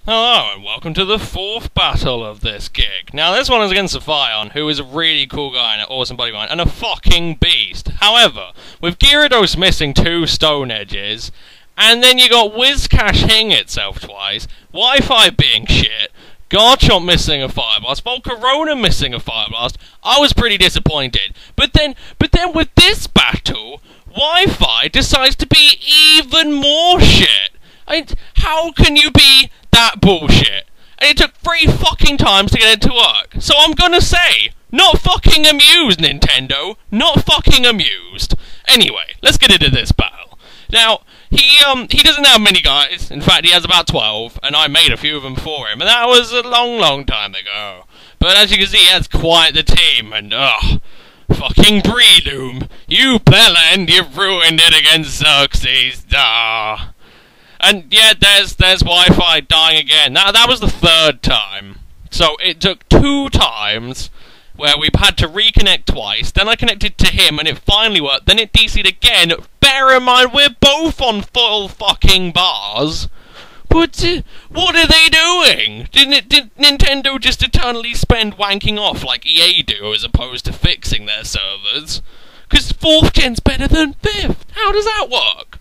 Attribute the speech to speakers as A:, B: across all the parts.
A: Hello and welcome to the fourth battle of this gig. Now this one is against xapheion, who is a really cool guy and an awesome buddy of mine, and a fucking beast. However, with Gyarados missing 2 stone edges, and then you got Whiscash hitting itself twice, Wi-Fi being shit, Garchomp missing a Fire Blast, Volcarona missing a Fire Blast, I was pretty disappointed. But then with this battle, Wi-Fi decides to be even more shit. How can you be that bullshit? And it took 3 fucking times to get it to work. So I'm gonna say, not fucking amused, Nintendo. Not fucking amused. Anyway, let's get into this battle. Now, he doesn't have many guys. In fact, he has about 12, and I made a few of them for him, and that was a long, long time ago. But as you can see, he has quite the team, and fucking Breloom, you bellend, you've ruined it against Xerxes. And yeah, there's Wi-Fi dying again. That was the 3rd time. So it took 2 times where we had to reconnect twice. Then I connected to him and it finally worked. Then it DC'd again. Bear in mind, we're both on full fucking bars. But what are they doing? Did Nintendo just eternally spend wanking off like EA do as opposed to fixing their servers? Because 4th gen's better than 5th. How does that work?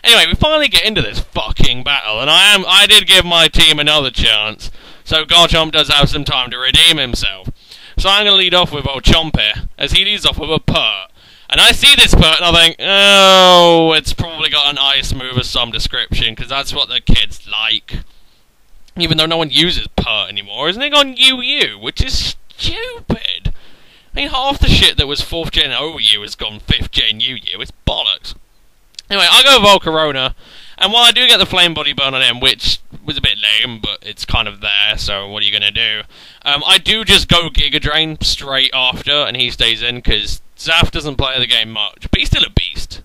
A: Anyway, we finally get into this fucking battle, and I did give my team another chance, so Garchomp does have some time to redeem himself. So I'm going to lead off with old Chompy, as he leads off with a Pert. And I see this Pert, and I think, oh, it's probably got an ice move of some description, because that's what the kids like. Even though no one uses Pert anymore, isn't it on UU, which is stupid. I mean, half the shit that was 4th gen OU has gone 5th gen UU, it's bollocks. Anyway, I go Volcarona, and while I do get the Flame Body Burn on him, which was a bit lame, but it's kind of there, so what are you going to do? I do just go Giga Drain straight after, and he stays in, because Zaf doesn't play the game much, but he's still a beast.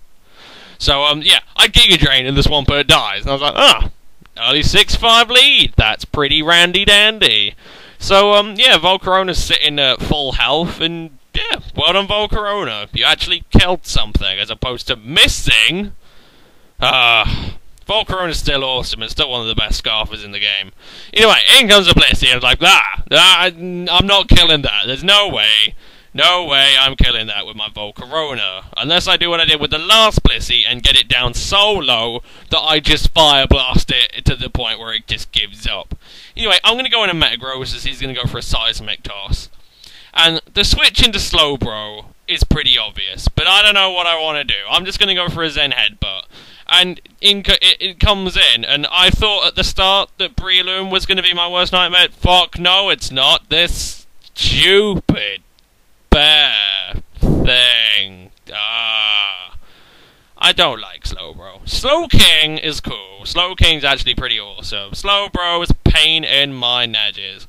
A: So, yeah, I Giga Drain, and this one Pert dies, and I was like, early 6-5 lead, that's pretty randy-dandy. So, yeah, Volcarona's sitting at full health, and yeah, well done, Volcarona. You actually killed something, as opposed to missing. Volcarona's still awesome, and still one of the best Scarfers in the game. Anyway, in comes a Blissey, and it's like, I'm not killing that. There's no way I'm killing that with my Volcarona. Unless I do what I did with the last Blissey, and get it down so low, that I just Fire Blast it to the point where it just gives up. Anyway, I'm going to go in a Metagross, as he's going to go for a Seismic Toss. And the switch into Slowbro is pretty obvious, but I don't know what I want to do. I'm just going to go for a Zen Headbutt. And it comes in, and I thought at the start that Breloom was going to be my worst nightmare. Fuck no, it's not. This stupid bear thing. I don't like Slowbro. Slowking is cool. Slowking's actually pretty awesome. Slowbro is a pain in my nadges.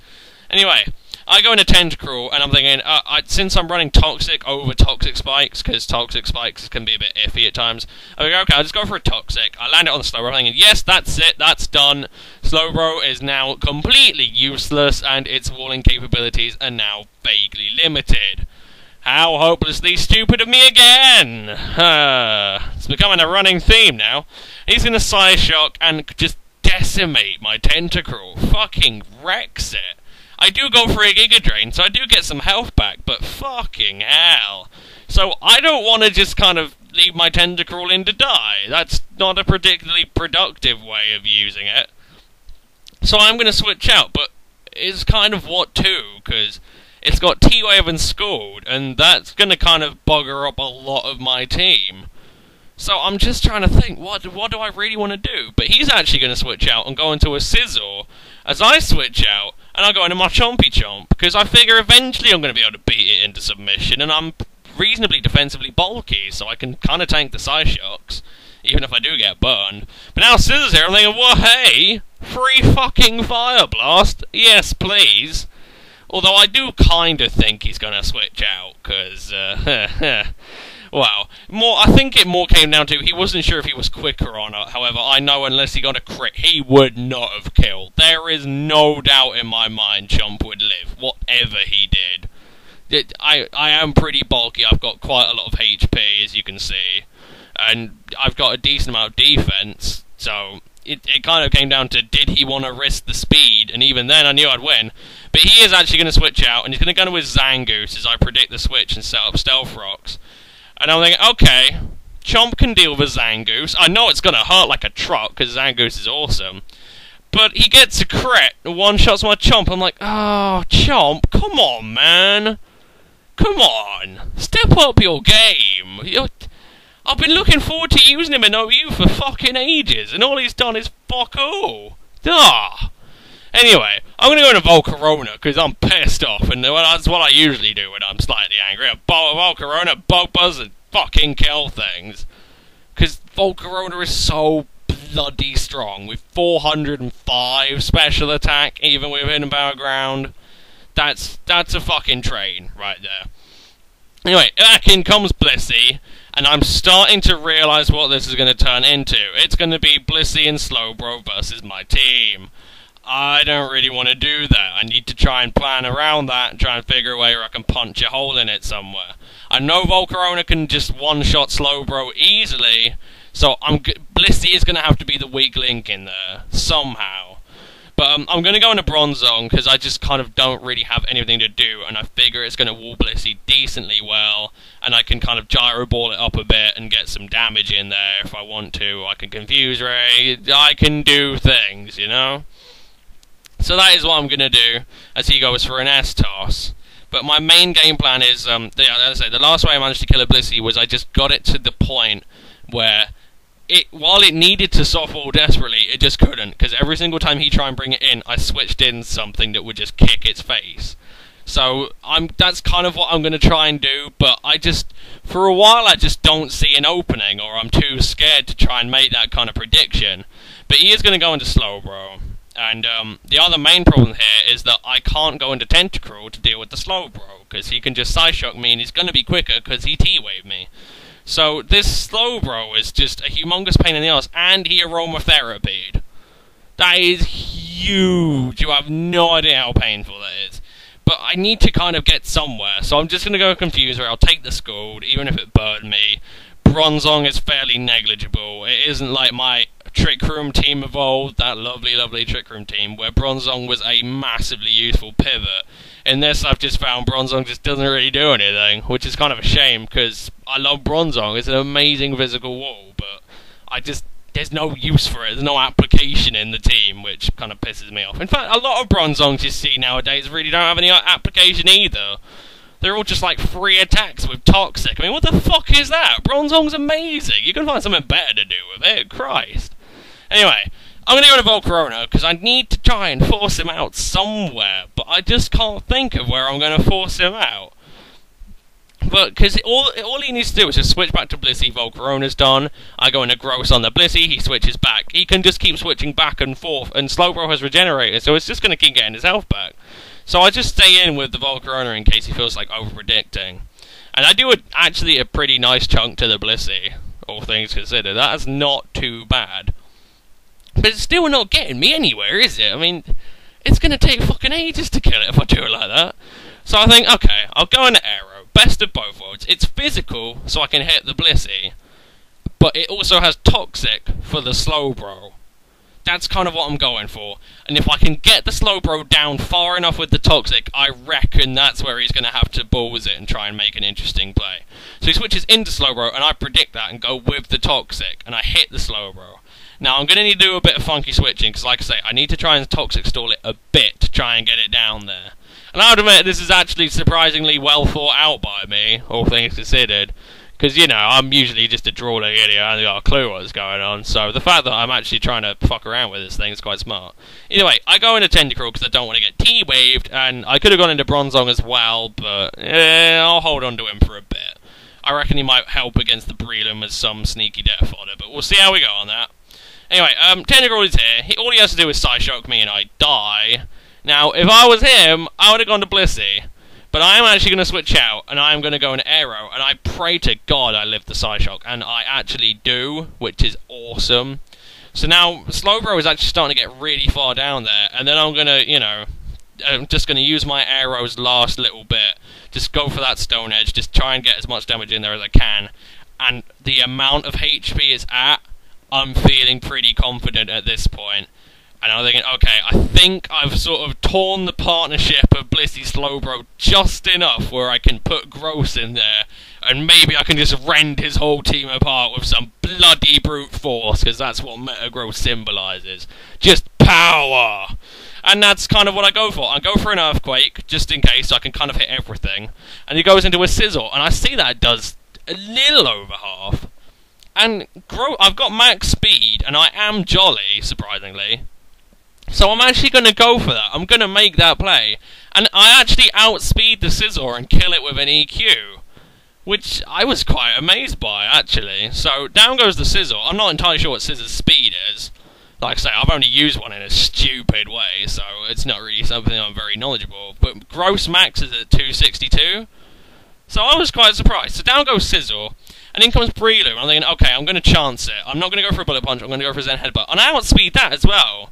A: Anyway, I go into Tentacruel, and I'm thinking, since I'm running Toxic over Toxic Spikes, because Toxic Spikes can be a bit iffy at times, I go, okay, I'll just go for a Toxic. I land it on the Slowbro, I'm thinking, yes, that's it, that's done. Slowbro is now completely useless, and its walling capabilities are now vaguely limited. How hopelessly stupid of me again! It's becoming a running theme now. He's going to Psyshock and just decimate my Tentacruel. Fucking wrecks it. I do go for a Giga Drain, so I do get some health back, but fucking hell. So I don't want to just kind of leave my Tentacruel in to die. That's not a particularly productive way of using it. So I'm going to switch out, but it's kind of what to, because it's got T-Wave and Scald, and that's going to kind of bugger up a lot of my team. So I'm just trying to think, what do I really want to do? But he's actually going to switch out and go into a Sizzle, as I switch out, and I'll go into my Chompy Chomp, because I figure eventually I'm going to be able to beat it into submission, and I'm reasonably defensively bulky, so I can kind of tank the Psyshocks, even if I do get burned. But now Scissors here, I'm thinking, well, hey, free fucking Fire Blast, yes please. Although I do kind of think he's going to switch out, because, well, I think it more came down to he wasn't sure if he was quicker or not. However, I know unless he got a crit, he would not have killed. There is no doubt in my mind Chomp would live, whatever he did. I am pretty bulky. I've got quite a lot of HP, as you can see. And I've got a decent amount of defense, so it kind of came down to, did he want to risk the speed? And even then, I knew I'd win. But he is actually going to switch out, and he's going to go into his Zangoose as I predict the switch and set up Stealth Rocks. And I'm thinking, okay, Chomp can deal with Zangoose. I know it's going to hurt like a truck, because Zangoose is awesome. But he gets a crit, one-shots my Chomp. I'm like, oh, Chomp, come on, man. Come on. Step up your game. I've been looking forward to using him in OU for fucking ages, and all he's done is fuck all. Duh. Anyway, I'm going to go into Volcarona, because I'm pissed off, and that's what I usually do when I'm slightly angry. I Volcarona, bug buzz, and fucking kill things. Because Volcarona is so bloody strong, with 405 special attack, even with Hidden Power Ground. That's a fucking train, right there. Anyway, back in comes Blissey, and I'm starting to realise what this is going to turn into. It's going to be Blissey and Slowbro versus my team. I don't really want to do that. I need to try and plan around that and try and figure a way where I can punch a hole in it somewhere. I know Volcarona can just one-shot Slowbro easily, so Blissey is going to have to be the weak link in there, somehow. But I'm going to go into Bronzong, because I just kind of don't really have anything to do, and I figure it's going to wall Blissey decently well, and I can kind of gyro ball it up a bit and get some damage in there if I want to. I can Confuse Ray, I can do things, you know? So that is what I'm going to do, as he goes for an S-toss. But my main game plan is, as I say, the last way I managed to kill a Blissey was I just got it to the point where, while it needed to softball desperately, it just couldn't, because every single time he tried and bring it in, I switched in something that would just kick its face. So that's kind of what I'm going to try and do, but for a while I just don't see an opening, or I'm too scared to try and make that kind of prediction. But he is going to go into Slowbro. And the other main problem here is that I can't go into Tentacruel to deal with the Slowbro, because he can just Psyshock me and he's going to be quicker because he T-Wave me. So this Slowbro is just a humongous pain in the ass, and he aromatherapied. That is huge. You have no idea how painful that is. But I need to kind of get somewhere, so I'm just going to go Confuser. I'll take the Scald, even if it burned me. Bronzong is fairly negligible. It isn't like my Trick Room team evolved, that lovely, lovely Trick Room team, where Bronzong was a massively useful pivot. In this, I've just found Bronzong just doesn't really do anything, which is kind of a shame, because I love Bronzong. It's an amazing physical wall, but there's no use for it. There's no application in the team, which kind of pisses me off. In fact, a lot of Bronzongs you see nowadays really don't have any application either. They're all just like free attacks with Toxic. I mean, what the fuck is that? Bronzong's amazing. You can find something better to do with it. Christ. Anyway, I'm going to go to Volcarona, because I need to try and force him out somewhere, but I just can't think of where I'm going to force him out. But, because all he needs to do is just switch back to Blissey. Volcarona's done. I go into Gross on the Blissey, he switches back. He can just keep switching back and forth, and Slowbro has regenerated, so it's just going to keep getting his health back. So I just stay in with the Volcarona in case he feels like over-predicting. And I do actually a pretty nice chunk to the Blissey, all things considered. That's not too bad. But it's still not getting me anywhere, is it? I mean, it's going to take fucking ages to kill it if I do it like that. So I think, okay, I'll go into Aero. Best of both worlds. It's physical, so I can hit the Blissey. But it also has Toxic for the Slowbro. That's kind of what I'm going for. And if I can get the Slowbro down far enough with the Toxic, I reckon that's where he's going to have to balls it and try and make an interesting play. So he switches into Slowbro, and I predict that and go with the Toxic, and I hit the Slowbro. Now, I'm going to need to do a bit of funky switching, because like I say, I need to try and Toxic stall it a bit to try and get it down there. And I would admit, this is actually surprisingly well thought out by me, all things considered. Because, you know, I'm usually just a drawling idiot, I haven't got a clue what's going on, so the fact that I'm actually trying to fuck around with this thing is quite smart. Either way, I go into Tentacruel because I don't want to get T-waved, and I could have gone into Bronzong as well, but I'll hold on to him for a bit. I reckon he might help against the Breloom as some sneaky death fodder, but we'll see how we go on that. Anyway, Tentacruel is here. All he has to do is Psyshock me and I die. Now, if I was him, I would have gone to Blissey. But I am actually going to switch out, and I am going to go into Aero, and I pray to God I live the Psyshock, and I actually do, which is awesome. So now, Slowbro is actually starting to get really far down there, and then I'm going to, you know, I'm just going to use my Aero's last little bit. Just go for that Stone Edge, just try and get as much damage in there as I can. And the amount of HP it's at, I'm feeling pretty confident at this point. And I'm thinking, okay, I think I've sort of torn the partnership of Blissey Slowbro just enough where I can put Gross in there, and maybe I can just rend his whole team apart with some bloody brute force, because that's what Metagross symbolises. Just power! And that's kind of what I go for. I go for an Earthquake, just in case, so I can kind of hit everything. And he goes into a Sizzle, and I see that it does a little over half. And I've got max speed, and I am jolly, surprisingly. So I'm actually going to go for that. I'm going to make that play. And I actually outspeed the Scizor and kill it with an EQ. Which I was quite amazed by, actually. So down goes the Scizor. I'm not entirely sure what Scizzor's speed is. Like I say, I've only used one in a stupid way, so it's not really something I'm very knowledgeable of. But gross max is at 262. So I was quite surprised. So down goes Scizor. And in comes Breloom. I'm thinking, okay, I'm going to chance it. I'm not going to go for a Bullet Punch. I'm going to go for a Zen Headbutt. And I outspeed that as well.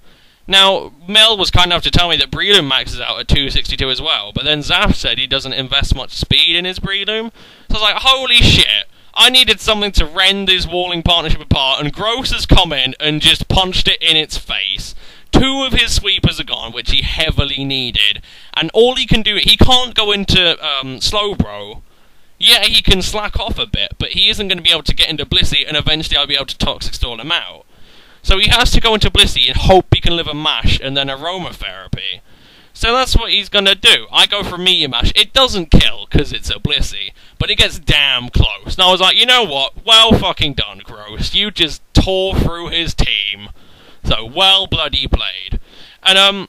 A: Now, Mel was kind enough to tell me that Breloom maxes out at 262 as well, but then Zaph said he doesn't invest much speed in his Breloom. So I was like, holy shit, I needed something to rend this Walling partnership apart, and Gross has come in and just punched it in its face. 2 of his sweepers are gone, which he heavily needed, and all he can do, he can't go into Slowbro. Yeah, he can slack off a bit, but he isn't going to be able to get into Blissey, and eventually I'll be able to Toxic Stall him out. So he has to go into Blissey and hope he can live a Mash and then Aromatherapy. So that's what he's going to do. I go for Meteor Mash. It doesn't kill because it's a Blissey, but it gets damn close. And I was like, you know what? Well fucking done, Gross. You just tore through his team. So well bloody played. And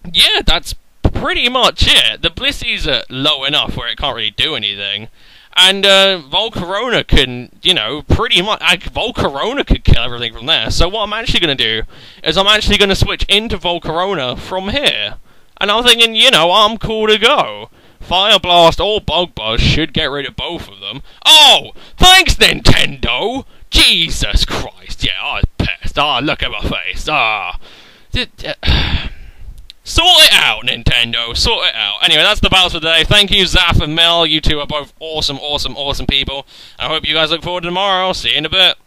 A: yeah, that's pretty much it. The Blissey's are low enough where it can't really do anything. And Volcarona can, you know, pretty much... Volcarona could kill everything from there. So what I'm actually going to do is I'm actually going to switch into Volcarona from here. And I'm thinking, you know, I'm cool to go. Fire Blast or Bug Buzz should get rid of both of them. Oh! Thanks, Nintendo! Jesus Christ! Yeah, I was pissed. Ah, look at my face. Ah. Sort it out, Nintendo. Sort it out. Anyway, that's the battle for today. Thank you, Zaph and Mel. You two are both awesome, awesome, awesome people. I hope you guys look forward to tomorrow. See you in a bit.